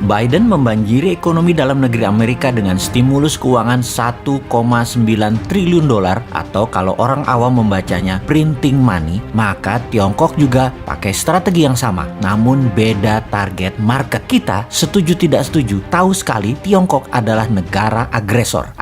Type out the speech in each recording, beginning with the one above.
Biden membanjiri ekonomi dalam negeri Amerika dengan stimulus keuangan 1,9 triliun dolar atau kalau orang awam membacanya printing money, maka Tiongkok juga pakai strategi yang sama, namun beda target market. Kita setuju tidak setuju, tahu sekali Tiongkok adalah negara agresor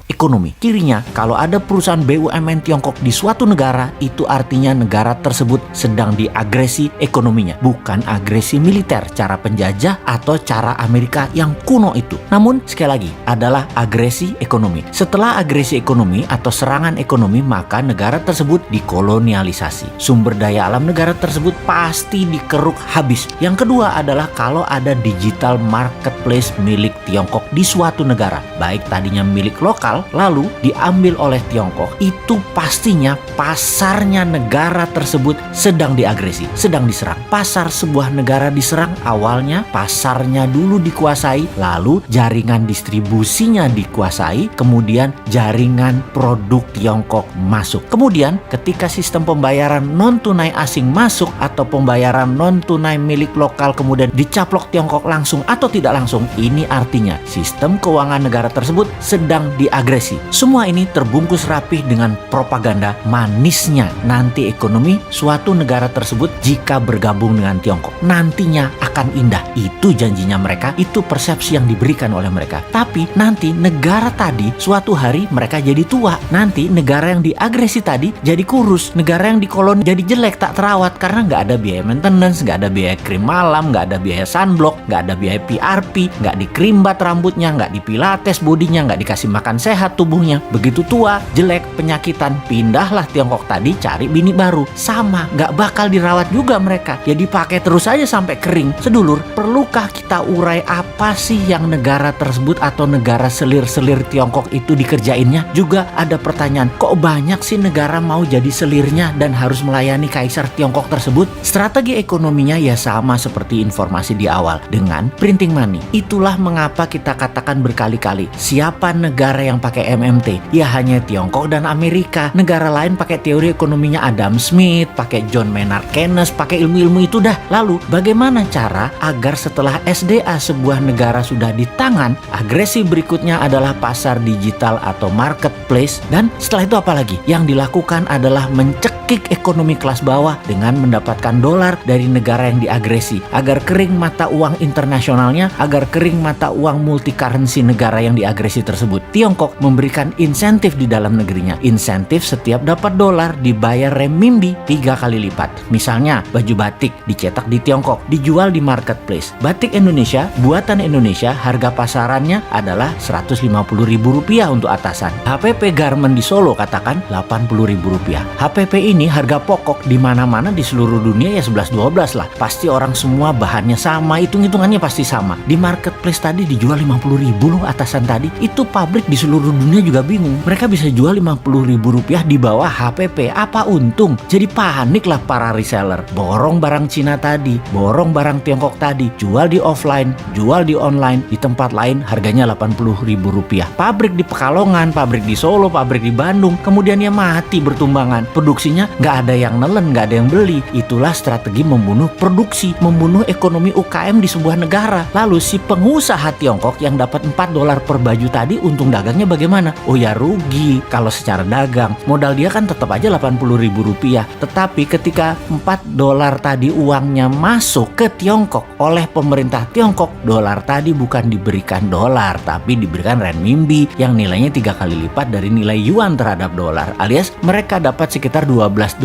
ekonomi. Cirinya, kalau ada perusahaan BUMN Tiongkok di suatu negara, itu artinya negara tersebut sedang diagresi ekonominya, bukan agresi militer, cara penjajah atau cara Amerika yang kuno itu. Namun sekali lagi adalah agresi ekonomi. Setelah agresi ekonomi atau serangan ekonomi, maka negara tersebut dikolonialisasi. Sumber daya alam negara tersebut pasti dikeruk habis. Yang kedua adalah kalau ada digital marketplace milik Tiongkok di suatu negara, baik tadinya milik lokal lalu diambil oleh Tiongkok, itu pastinya pasarnya negara tersebut sedang diagresi, sedang diserang. Pasar sebuah negara diserang, awalnya pasarnya dulu dikuasai, lalu jaringan distribusinya dikuasai, kemudian jaringan produk Tiongkok masuk. Kemudian ketika sistem pembayaran non-tunai asing masuk atau pembayaran non-tunai milik lokal kemudian dicaplok Tiongkok langsung atau tidak langsung, ini artinya sistem keuangan negara tersebut sedang diagresi. Semua ini terbungkus rapih dengan propaganda manisnya nanti ekonomi suatu negara tersebut jika bergabung dengan Tiongkok nantinya akan indah. Itu janjinya mereka, itu persepsi yang diberikan oleh mereka. Tapi nanti negara tadi suatu hari mereka jadi tua. Nanti negara yang diagresi tadi jadi kurus. Negara yang dikoloni jadi jelek, tak terawat karena nggak ada biaya maintenance, nggak ada biaya krim malam, nggak ada biaya sunblock, nggak ada biaya PRP, nggak dikrimbat rambutnya, nggak dipilates bodinya, nggak dikasih makan sehat tubuhnya. Begitu tua, jelek, penyakitan, pindahlah Tiongkok tadi cari bini baru. Sama, nggak bakal dirawat juga mereka. Ya dipakai terus aja sampai kering. Sedulur, perlukah kita urai apa sih yang negara tersebut atau negara selir-selir Tiongkok itu dikerjainnya? Juga ada pertanyaan, kok banyak sih negara mau jadi selirnya dan harus melayani kaisar Tiongkok tersebut? Strategi ekonominya ya sama seperti informasi di awal, dengan printing money. Itulah mengapa kita katakan berkali-kali, siapa negara yang pakai MMT? Ya hanya Tiongkok dan Amerika. Negara lain pakai teori ekonominya Adam Smith, pakai John Maynard Keynes, pakai ilmu-ilmu itu dah. Lalu bagaimana cara agar setelah SDA sebuah negara sudah di tangan, agresi berikutnya adalah pasar digital atau marketplace, dan setelah itu apa lagi? Yang dilakukan adalah mencekik ekonomi kelas bawah dengan mendapatkan dolar dari negara yang diagresi agar kering mata uang internasionalnya, agar kering mata uang multi currency negara yang diagresi tersebut. Tiongkok memberikan insentif di dalam negerinya. Insentif setiap dapat dolar dibayar renminbi 3 kali lipat. Misalnya baju batik dicetak di Tiongkok, dijual di marketplace. Batik Indonesia, buatan Indonesia, harga pasarannya adalah Rp150.000 untuk atasan. HPP Garment di Solo katakan Rp80.000. HPP ini harga pokok di mana-mana di seluruh dunia ya 11-12 lah. Pasti orang semua bahannya sama, hitung-hitungannya pasti sama. Di marketplace tadi dijual Rp50.000 loh atasan tadi. Itu pabrik di seluruh dunia juga bingung. Mereka bisa jual Rp50.000 di bawah HPP. Apa untung? Jadi panik lah para reseller. Borong barang Cina tadi, borong barang Tiongkok tadi, jual di offline, jual di online, di tempat lain harganya Rp80.000. Pabrik di Pekalongan, pabrik di Solo, pabrik di Bandung, kemudian ya mati bertumbangan. Produksinya nggak ada yang nelen, nggak ada yang beli. Itulah strategi membunuh produksi, membunuh ekonomi UKM di sebuah negara. Lalu si pengusaha Tiongkok yang dapat $4 per baju tadi, untung dagangnya bagaimana? Oh ya rugi kalau secara dagang. Modal dia kan tetap aja Rp80.000. Tetapi ketika $4 tadi uangnya masuk ke Tiongkok oleh pemerintah Tiongkok, dolar tadi bukan diberikan dolar, tapi diberikan renminbi yang nilainya 3 kali lipat dari nilai yuan terhadap dolar, alias mereka dapat sekitar $12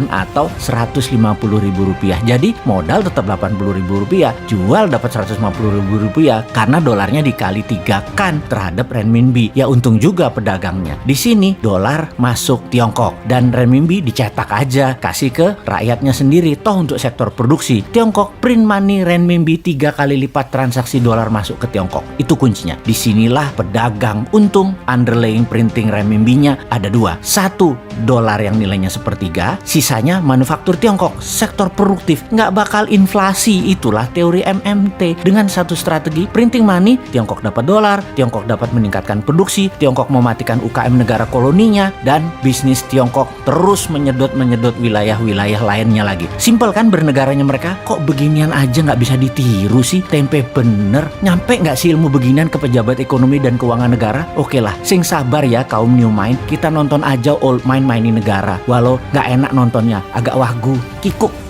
atau Rp150.000. Jadi modal tetap Rp80.000, jual dapat Rp150.000 karena dolarnya dikali 3 kan terhadap renminbi. Ya untung juga pedagangnya. Di sini dolar masuk Tiongkok dan renminbi dicetak aja, kasih ke rakyatnya sendiri. Toh untuk sektor produksi, Tiongkok print money renminbi 3 kali lipat transaksi dolar masuk ke Tiongkok. Itu kuncinya. Disinilah pedagang untung. Underlying printing renminbinya ada 2. 1, dolar yang nilainya sepertiga, sisanya manufaktur Tiongkok, sektor produktif, nggak bakal inflasi. Itulah teori MMT. Dengan satu strategi printing money, Tiongkok dapat dolar, Tiongkok dapat meningkatkan produksi, Tiongkok mematikan UKM negara koloninya, dan bisnis Tiongkok terus menyedot wilayah-wilayah lainnya lagi. Simpel kan bernegaranya mereka? Kok beginian aja nggak bisa ditiru sih? tempe bener. Nyampe nggak sih ilmu beginian ke pejabat ekonomi dan keuangan negara? Oke lah, sing sabar ya kaum new mind. Kita nonton aja old mind mainin negara. Walau nggak enak nontonnya, agak wahgu, kikuk.